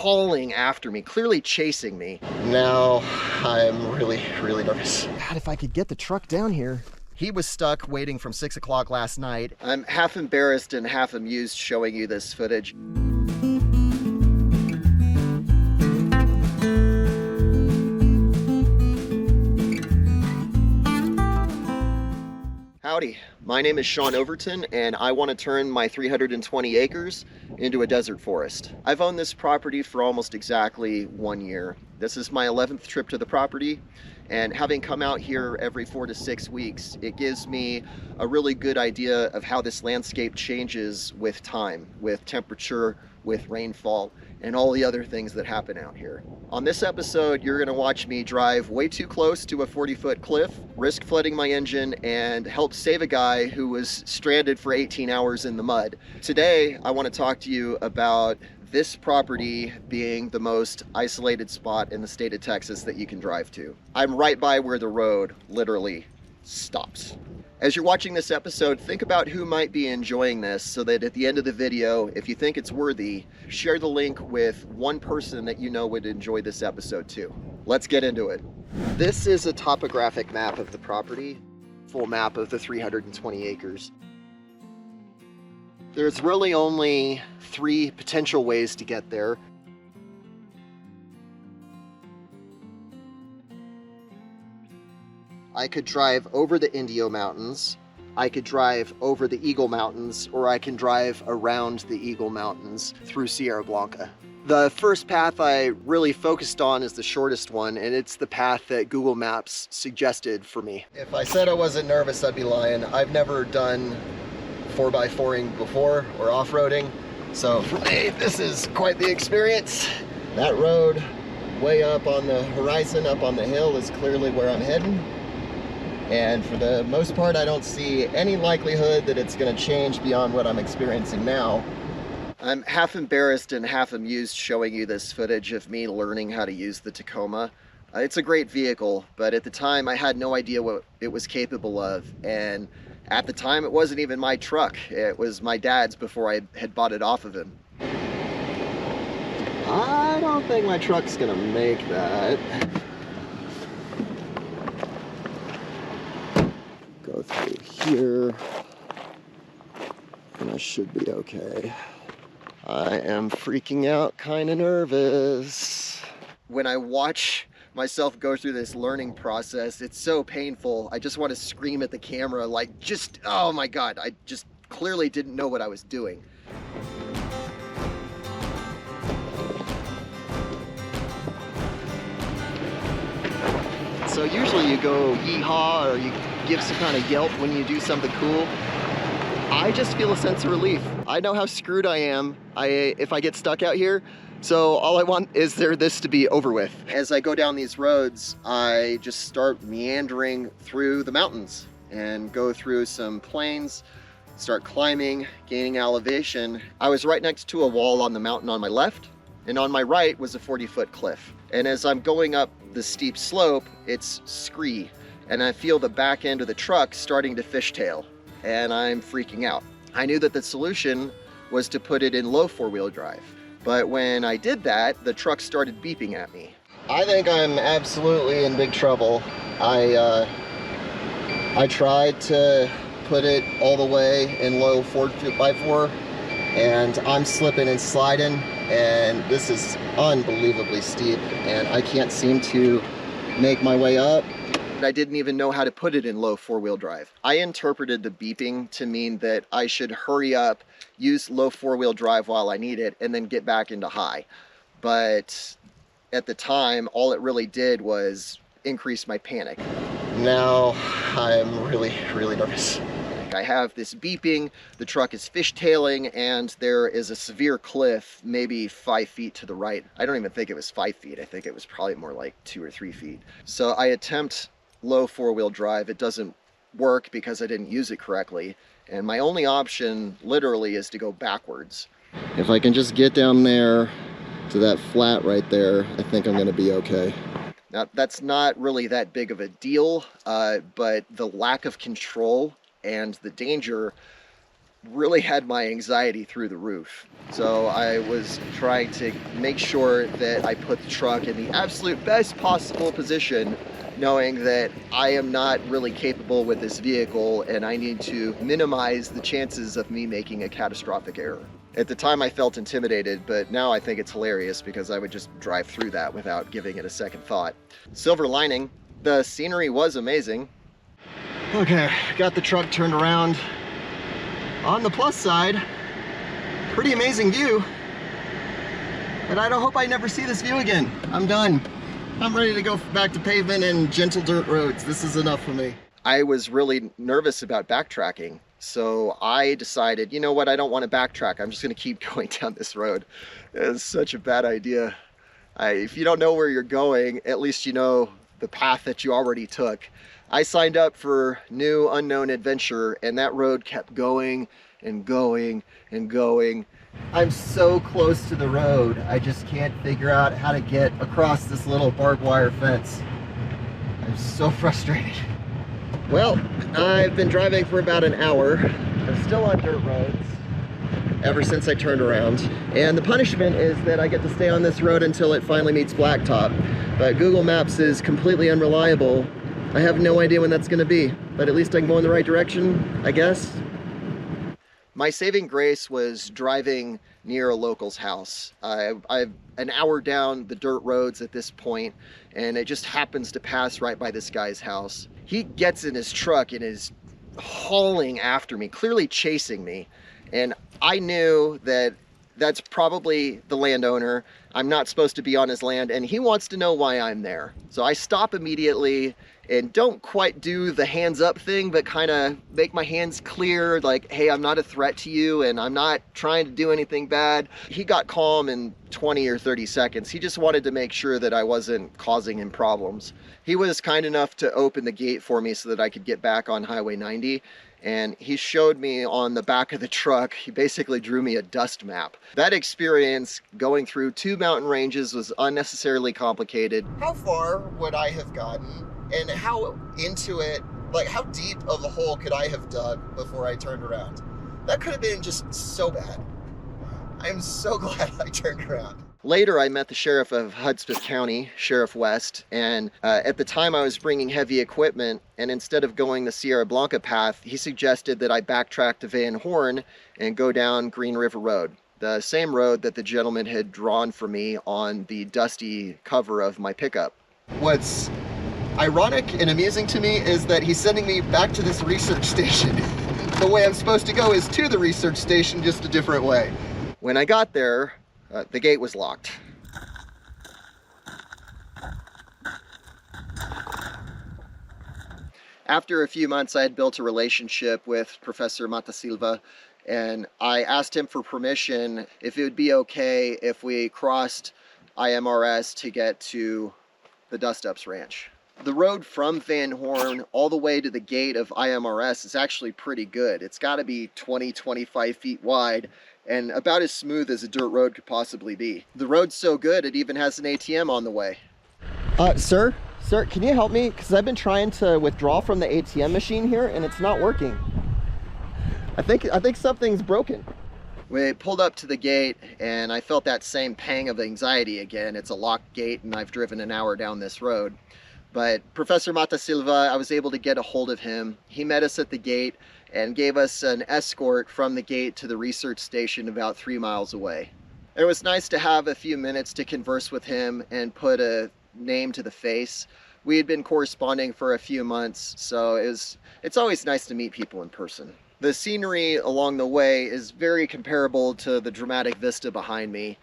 hauling after me, clearly chasing me. Now I'm really nervous. God, if I could get the truck down here. He was stuck waiting from 6 o'clock last night. I'm half embarrassed and half amused showing you this footage. Howdy, my name is Sean Overton and I want to turn my 320 acres into a desert forest. I've owned this property for almost exactly 1 year. This is my 11th trip to the property, and having come out here every 4 to 6 weeks, it gives me a really good idea of how this landscape changes with time, with temperature, with rainfall, and all the other things that happen out here. On this episode, you're gonna watch me drive way too close to a 40-foot cliff, risk flooding my engine, and help save a guy who was stranded for 18 hours in the mud. Today, I wanna talk to you about this property being the most isolated spot in the state of Texas that you can drive to. I'm right by where the road literally stops. As you're watching this episode, think about who might be enjoying this so that at the end of the video, if you think it's worthy, share the link with one person that you know would enjoy this episode too. Let's get into it. This is a topographic map of the property, full map of the 320 acres. There's really only 3 potential ways to get there. I could drive over the Indio Mountains, I could drive over the Eagle Mountains, or I can drive around the Eagle Mountains through Sierra Blanca. The first path I really focused on is the shortest one, and it's the path that Google Maps suggested for me. If I said I wasn't nervous, I'd be lying. I've never done 4x4ing before or off-roading, so for me, this is quite the experience. That road way up on the horizon, up on the hill, is clearly where I'm heading. And for the most part, I don't see any likelihood that it's going to change beyond what I'm experiencing now. I'm half embarrassed and half amused showing you this footage of me learning how to use the Tacoma. It's a great vehicle, but at the time I had no idea what it was capable of. And at the time, it wasn't even my truck. It was my dad's before I had bought it off of him. I don't think my truck's going to make that. Go through here, and I should be okay. I am freaking out, kind of nervous. When I watch myself go through this learning process, it's so painful. I just want to scream at the camera, like, oh my God, I just clearly didn't know what I was doing. So usually you go yee-haw or you give some kind of yelp when you do something cool. I just feel a sense of relief. I know how screwed I am if I get stuck out here, so all I want is this to be over with. As I go down these roads, I just start meandering through the mountains and go through some plains, start climbing, gaining elevation. I was right next to a wall on the mountain on my left, and on my right was a 40-foot cliff. And as I'm going up the steep slope, it's scree, and I feel the back end of the truck starting to fishtail, and I'm freaking out. I knew that the solution was to put it in low 4-wheel drive, but when I did that, the truck started beeping at me. I think I'm absolutely in big trouble. I tried to put it all the way in low 4x4, and I'm slipping and sliding, and this is unbelievably steep, and I can't seem to make my way up. I didn't even know how to put it in low 4-wheel drive. I interpreted the beeping to mean that I should hurry up, use low 4-wheel drive while I need it, and then get back into high. But at the time, all it really did was increase my panic. Now I'm really nervous. I have this beeping, the truck is fishtailing, and there is a severe cliff, maybe 5 feet to the right. I don't even think it was 5 feet. I think it was probably more like 2 or 3 feet. So I attempt low 4-wheel drive. It doesn't work because I didn't use it correctly. And my only option literally is to go backwards. If I can just get down there to that flat right there, I think I'm gonna be okay. Now, that's not really that big of a deal, but the lack of control and the danger really had my anxiety through the roof. So I was trying to make sure that I put the truck in the absolute best possible position, knowing that I am not really capable with this vehicle and I need to minimize the chances of me making a catastrophic error. At the time I felt intimidated, but now I think it's hilarious because I would just drive through that without giving it a second thought. Silver lining, the scenery was amazing. Okay, got the truck turned around. On the plus side, pretty amazing view. But I don't hope I never see this view again. I'm done. I'm ready to go back to pavement and gentle dirt roads. This is enough for me. I was really nervous about backtracking. So I decided, you know what, I don't want to backtrack. I'm just gonna keep going down this road. It's such a bad idea. If you don't know where you're going, at least you know the path that you already took. I signed up for new unknown adventure and that road kept going and going and going. I'm so close to the road, I just can't figure out how to get across this little barbed wire fence. I'm so frustrated. Well, I've been driving for about an hour. I'm still on dirt roads ever since I turned around. And the punishment is that I get to stay on this road until it finally meets blacktop. But Google Maps is completely unreliable. I have no idea when that's gonna be, but at least I can go in the right direction, I guess. My saving grace was driving near a local's house. I'm an hour down the dirt roads at this point, and it just happens to pass right by this guy's house. He gets in his truck and is hauling after me, clearly chasing me. And I knew that that's probably the landowner. I'm not supposed to be on his land, and he wants to know why I'm there. So I stop immediately and don't quite do the hands up thing, but kind of make my hands clear, like, hey, I'm not a threat to you and I'm not trying to do anything bad. He got calm in 20 or 30 seconds. He just wanted to make sure that I wasn't causing him problems. He was kind enough to open the gate for me so that I could get back on Highway 90. And he showed me on the back of the truck, he basically drew me a dust map. That experience going through 2 mountain ranges was unnecessarily complicated. How far would I have gotten? And how into it, like how deep of a hole could I have dug before I turned around? That could have been just so bad. I'm so glad I turned around. Later, I met the sheriff of Hudpseth County, Sheriff West, and at the time I was bringing heavy equipment, and instead of going the Sierra Blanca path, he suggested that I backtrack to Van Horn and go down Green River Road, the same road that the gentleman had drawn for me on the dusty cover of my pickup. What's ironic and amusing to me is that he's sending me back to this research station. The way I'm supposed to go is to the research station, just a different way. When I got there, the gate was locked. After a few months, I had built a relationship with Professor Matasilva, and I asked him for permission if it would be okay if we crossed IMRS to get to the Dustups Ranch. The road from Van Horn all the way to the gate of IMRS is actually pretty good. It's got to be 20-25 feet wide and about as smooth as a dirt road could possibly be. The road's so good it even has an ATM on the way. Sir, can you help me? Because I've been trying to withdraw from the ATM machine here and it's not working. I think something's broken. We pulled up to the gate and I felt that same pang of anxiety again. It's a locked gate and I've driven an hour down this road. But Professor Matasilva, I was able to get a hold of him. He met us at the gate and gave us an escort from the gate to the research station about 3 miles away. It was nice to have a few minutes to converse with him and put a name to the face. We had been corresponding for a few months, so it's always nice to meet people in person. The scenery along the way is very comparable to the dramatic vista behind me.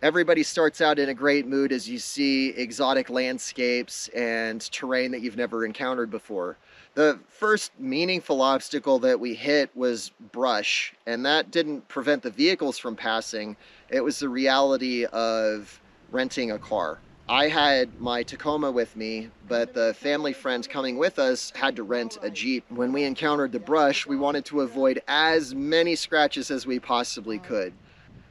Everybody starts out in a great mood as you see exotic landscapes and terrain that you've never encountered before. The first meaningful obstacle that we hit was brush, and that didn't prevent the vehicles from passing. It was the reality of renting a car. I had my Tacoma with me, but the family friends coming with us had to rent a Jeep. When we encountered the brush, we wanted to avoid as many scratches as we possibly could.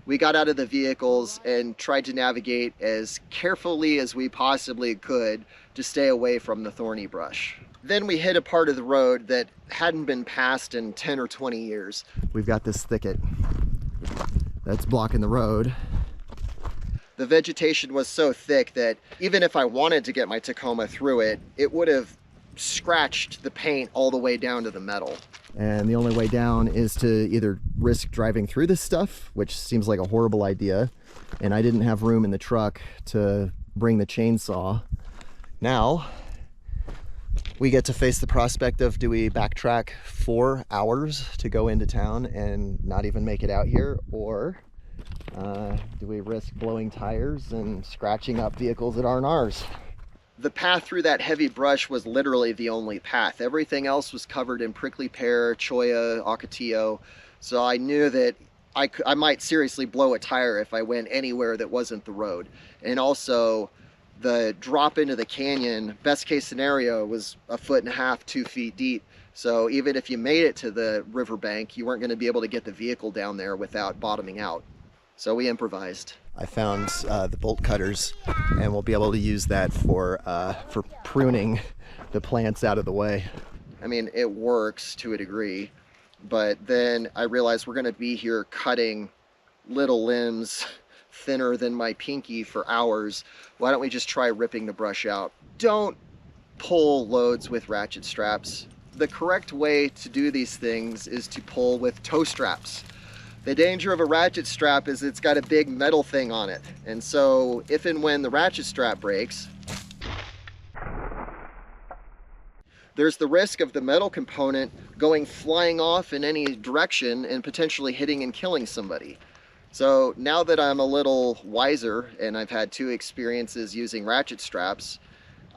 We got out of the vehicles and tried to navigate as carefully as we possibly could to stay away from the thorny brush. Then we hit a part of the road that hadn't been passed in 10 or 20 years. We've got this thicket that's blocking the road. The vegetation was so thick that even if I wanted to get my Tacoma through it, it would have scratched the paint all the way down to the metal. And the only way down is to either risk driving through this stuff, which seems like a horrible idea, and I didn't have room in the truck to bring the chainsaw. Now we get to face the prospect of, do we backtrack 4 hours to go into town and not even make it out here, or do we risk blowing tires and scratching up vehicles that aren't ours? The path through that heavy brush was literally the only path. Everything else was covered in prickly pear, cholla, ocotillo, so I knew that I might seriously blow a tire if I went anywhere that wasn't the road. And also, the drop into the canyon, best case scenario, was 1.5 feet, 2 feet deep. So even if you made it to the riverbank, you weren't going to be able to get the vehicle down there without bottoming out. So we improvised. I found the bolt cutters, and we'll be able to use that for pruning the plants out of the way. I mean, it works to a degree, but then I realized we're going to be here cutting little limbs thinner than my pinky for hours. Why don't we just try ripping the brush out? Don't pull loads with ratchet straps. The correct way to do these things is to pull with tow straps. The danger of a ratchet strap is it's got a big metal thing on it. And so if and when the ratchet strap breaks, there's the risk of the metal component going flying off in any direction and potentially hitting and killing somebody. So now that I'm a little wiser and I've had 2 experiences using ratchet straps,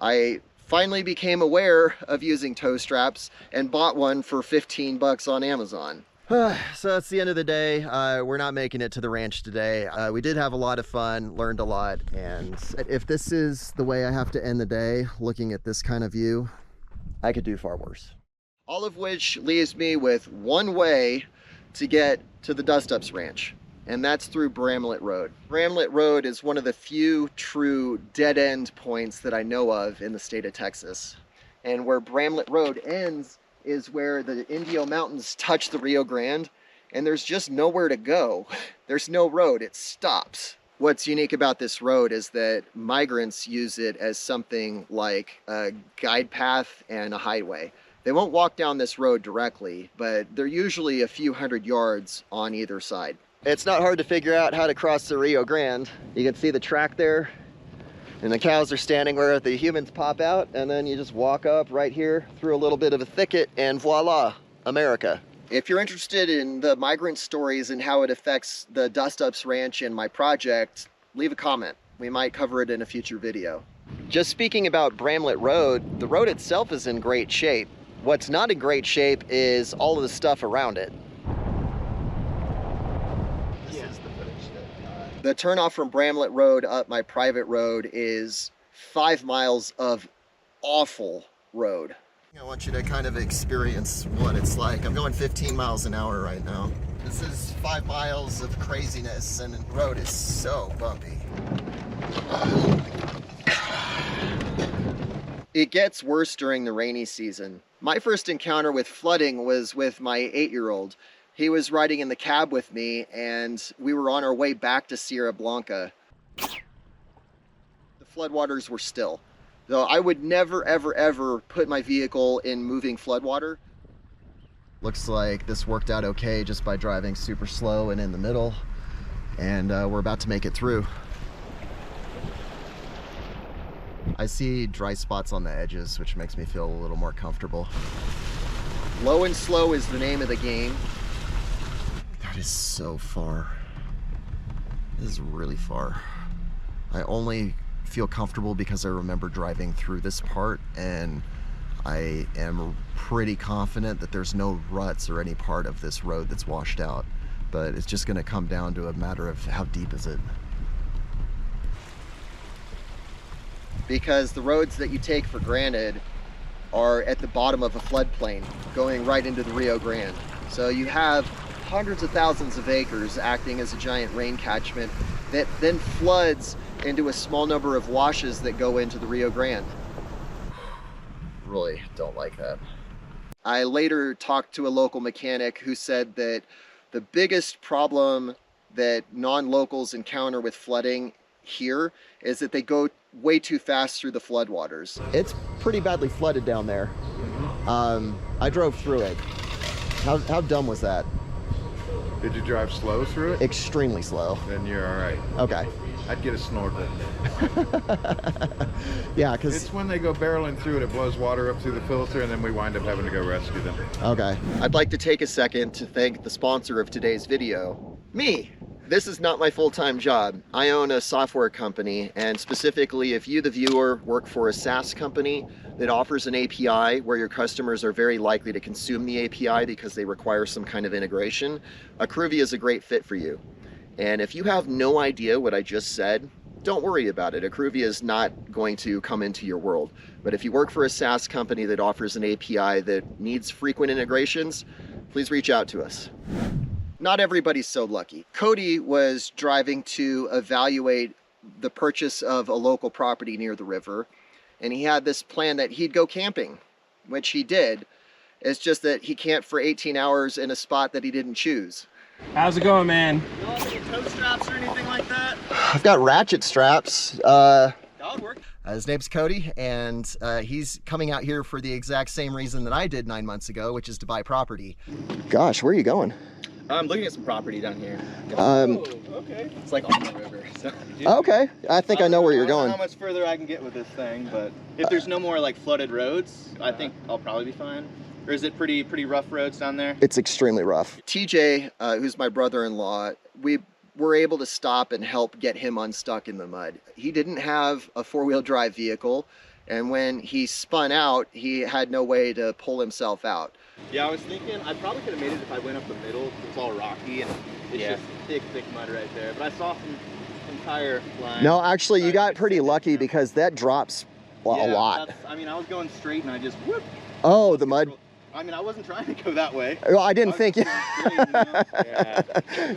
I finally became aware of using tow straps and bought one for 15 bucks on Amazon. So that's the end of the day. We're not making it to the ranch today. We did have a lot of fun, learned a lot, and if this is the way I have to end the day, looking at this kind of view, I could do far worse. All of which leaves me with one way to get to the Dustups Ranch, and that's through Bramlett Road. Bramlett Road is one of the few true dead-end points that I know of in the state of Texas. And where Bramlett Road ends is where the Indio Mountains touch the Rio Grande, and there's just nowhere to go. There's no road, it stops. What's unique about this road is that migrants use it as something like a guide path and a highway. They won't walk down this road directly, but they're usually a few hundred yards on either side. It's not hard to figure out how to cross the Rio Grande. You can see the track there, and the cows are standing where the humans pop out, and then you just walk up right here through a little bit of a thicket, and voila, America. If you're interested in the migrant stories and how it affects the Dustups Ranch and my project, leave a comment. We might cover it in a future video. Just speaking about Bramlett Road, the road itself is in great shape. What's not in great shape is all of the stuff around it. The turnoff from Bramlett Road up my private road is 5 miles of awful road. I want you to kind of experience what it's like. I'm going 15 miles an hour right now. This is 5 miles of craziness, and the road is so bumpy. It gets worse during the rainy season. My first encounter with flooding was with my 8-year-old. He was riding in the cab with me, and we were on our way back to Sierra Blanca. The floodwaters were still. Though I would never, ever, ever put my vehicle in moving floodwater. Looks like this worked out okay just by driving super slow and in the middle. And we're about to make it through. I see dry spots on the edges, which makes me feel a little more comfortable. Low and slow is the name of the game. That is so far. This is really far. I only feel comfortable because I remember driving through this part, and I am pretty confident that there's no ruts or any part of this road that's washed out. But it's just going to come down to a matter of how deep is it. Because the roads that you take for granted are at the bottom of a floodplain going right into the Rio Grande. So you have hundreds of thousands of acres acting as a giant rain catchment that then floods into a small number of washes that go into the Rio Grande. really don't like that. I later talked to a local mechanic who said that the biggest problem that non-locals encounter with flooding here is that they go way too fast through the floodwaters. It's pretty badly flooded down there. I drove through it. How dumb was that? Did you drive slow through it? Extremely slow. Then you're all right. Okay. I'd get a snorkel. Yeah, because it's when they go barreling through it, it blows water up through the filter, and then we wind up having to go rescue them. Okay. I'd like to take a second to thank the sponsor of today's video, me. This is not my full-time job. I own a software company, and specifically if you, the viewer, work for a SaaS company that offers an API where your customers are very likely to consume the API because they require some kind of integration, Accruvia is a great fit for you. And if you have no idea what I just said, don't worry about it. Accruvia is not going to come into your world. But if you work for a SaaS company that offers an API that needs frequent integrations, please reach out to us. Not everybody's so lucky. Cody was driving to evaluate the purchase of a local property near the river, and he had this plan that he'd go camping, which he did. It's just that he camped for 18 hours in a spot that he didn't choose. How's it going, man? You don't have any toe straps or anything like that? I've got ratchet straps. That would work. His name's Cody, and he's coming out here for the exact same reason that I did 9 months ago, which is to buy property. Gosh, where are you going? I'm looking at some property down here. Okay. It's like on the river. So. Okay, I think I know where you're I don't going. know how much further I can get with this thing, but if there's no more like flooded roads, I think I'll probably be fine. Or is it pretty rough roads down there? It's extremely rough. TJ, who's my brother-in-law, we were able to stop and help get him unstuck in the mud. He didn't have a four-wheel drive vehicle, and when he spun out, he had no way to pull himself out. Yeah, I was thinking I probably could have made it if I went up the middle. It's all rocky and it's just thick mud right there. But I saw some tire lines. No, actually, you got pretty lucky because that drops a lot. I mean, I was going straight and I just whoop. Oh, the mud. I mean, I wasn't trying to go that way. Well, I didn't think. Yeah.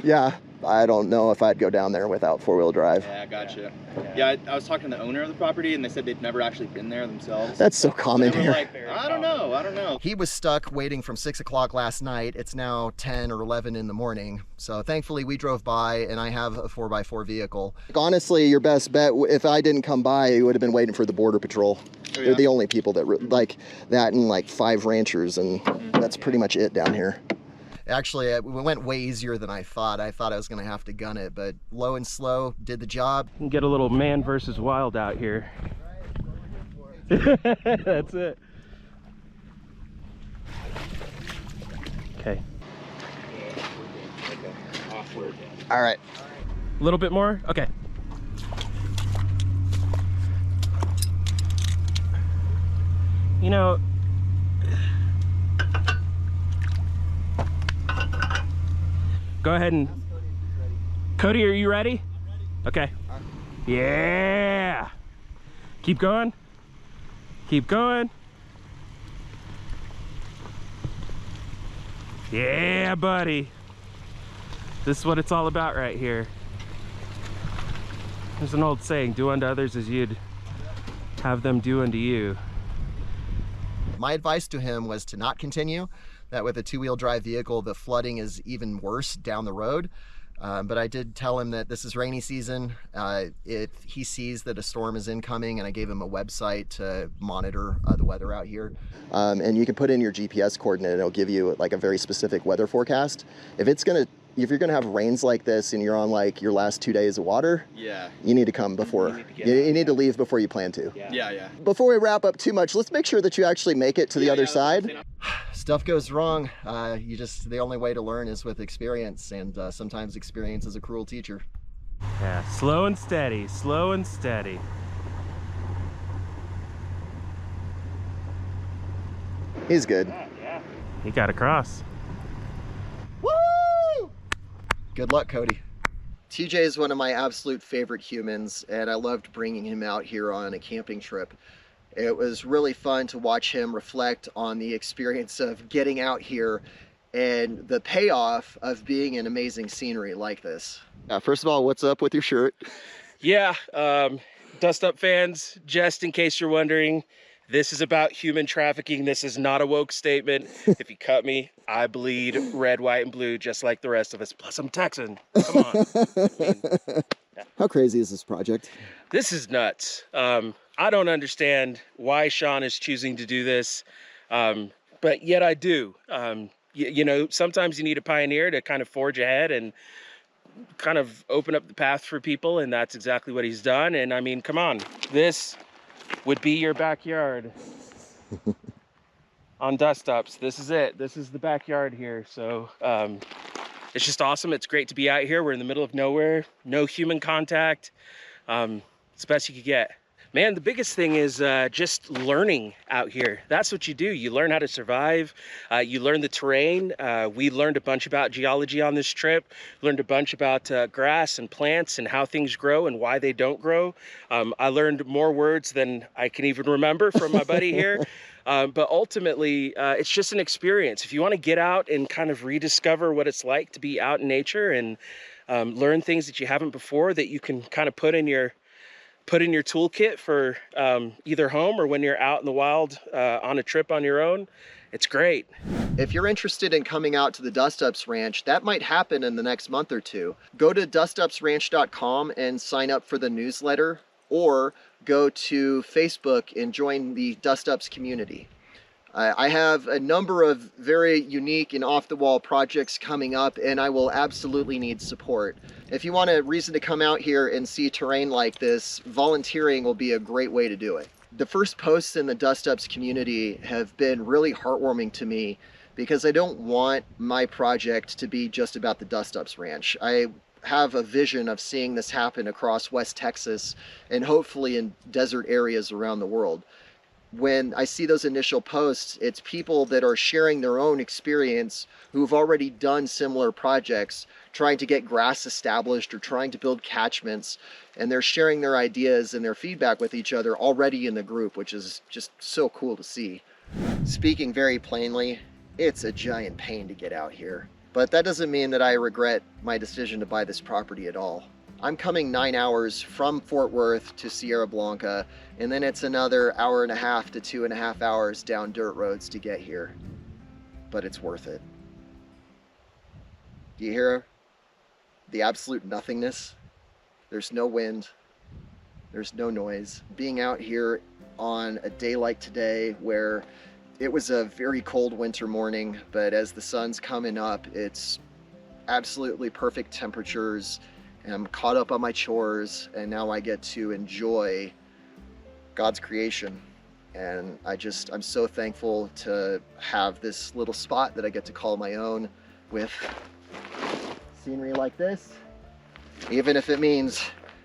Yeah, I don't know if I'd go down there without four-wheel drive. Yeah, gotcha. Yeah, I was talking to the owner of the property, and they said they'd never actually been there themselves. That's so common They were here. like, I don't know. He was stuck waiting from 6 o'clock last night. It's now 10 or 11 in the morning. So thankfully we drove by, and I have a 4x4 vehicle. Honestly, your best bet, if I didn't come by, you would have been waiting for the Border Patrol. Oh, yeah? They're the only people that like that, and like 5 ranchers, and that's pretty much it down here. Actually, it went way easier than I thought. I thought I was going to have to gun it, but low and slow did the job. You can get a little man versus wild out here. That's it. Okay. All right. A little bit more? Okay. You know, go ahead and... Cody, are you ready? Okay. Yeah! Keep going. Keep going. Yeah, buddy. This is what it's all about right here. There's an old saying, do unto others as you'd have them do unto you. My advice to him was to not continue, that with a two-wheel drive vehicle, the flooding is even worse down the road. But I did tell him that this is rainy season. If he sees that a storm is incoming, and I gave him a website to monitor the weather out here. And you can put in your GPS coordinate, and it'll give you like a very specific weather forecast. If you're gonna have rains like this and you're on like your last 2 days of water, you need to come before. You need to leave before you plan to. Yeah. Before we wrap up too much, let's make sure that you actually make it to the other side. Stuff goes wrong. The only way to learn is with experience, and sometimes experience is a cruel teacher. Yeah, slow and steady, slow and steady. He's good. He got across. Woo! Good luck, Cody. TJ is one of my absolute favorite humans, and I loved bringing him out here on a camping trip. It was really fun to watch him reflect on the experience of getting out here and the payoff of being in amazing scenery like this. First of all, what's up with your shirt? Yeah, Dust Up fans, just in case you're wondering, This is about human trafficking. This is not a woke statement. If you cut me, I bleed red, white, and blue just like the rest of us. Plus, I'm Texan. Come on. How crazy is this project? This is nuts. I don't understand why Sean is choosing to do this, but yet I do. You know, sometimes you need a pioneer to kind of forge ahead and kind of open up the path for people, and that's exactly what he's done. And I mean, come on, this would be your backyard on Dustups. This is it. This is the backyard here. So it's just awesome. It's great to be out here. We're in the middle of nowhere, no human contact. It's the best you could get. Man, the biggest thing is just learning out here. That's what you do. You learn how to survive. You learn the terrain. We learned a bunch about geology on this trip. Learned a bunch about grass and plants and how things grow and why they don't grow. I learned more words than I can even remember from my buddy here. But ultimately, it's just an experience. If you want to get out and kind of rediscover what it's like to be out in nature and learn things that you haven't before, that you can kind of put in your toolkit for either home or when you're out in the wild on a trip on your own, it's great. If you're interested in coming out to the Dustups Ranch, that might happen in the next month or two. Go to dustupsranch.com and sign up for the newsletter, or go to Facebook and join the Dustups community. I have a number of very unique and off-the-wall projects coming up, and I will absolutely need support. If you want a reason to come out here and see terrain like this, volunteering will be a great way to do it. The first posts in the Dustups community have been really heartwarming to me because I don't want my project to be just about the Dustups Ranch. I have a vision of seeing this happen across West Texas and hopefully in desert areas around the world. When I see those initial posts, it's people that are sharing their own experience who've already done similar projects, trying to get grass established or trying to build catchments, and they're sharing their ideas and their feedback with each other already in the group, which is just so cool to see. Speaking very plainly, it's a giant pain to get out here, but that doesn't mean that I regret my decision to buy this property at all. I'm coming 9 hours from Fort Worth to Sierra Blanca, and then it's another 1.5 to 2.5 hours down dirt roads to get here. But it's worth it. Do you hear the absolute nothingness? There's no wind. There's no noise. Being out here on a day like today, where it was a very cold winter morning, but as the sun's coming up, it's absolutely perfect temperatures. And I'm caught up on my chores, and now I get to enjoy God's creation. And I'm so thankful to have this little spot that I get to call my own, with scenery like this, even if it means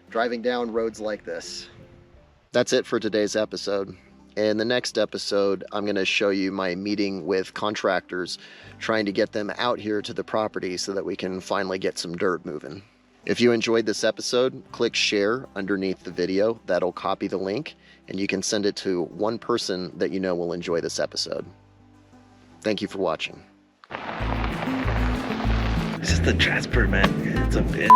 driving down roads like this. That's it for today's episode. In the next episode, I'm going to show you my meeting with contractors, trying to get them out here to the property so that we can finally get some dirt moving. If you enjoyed this episode, click share underneath the video. That'll copy the link, and you can send it to one person that you know will enjoy this episode. Thank you for watching. It's just the Jasper, man. It's a bit.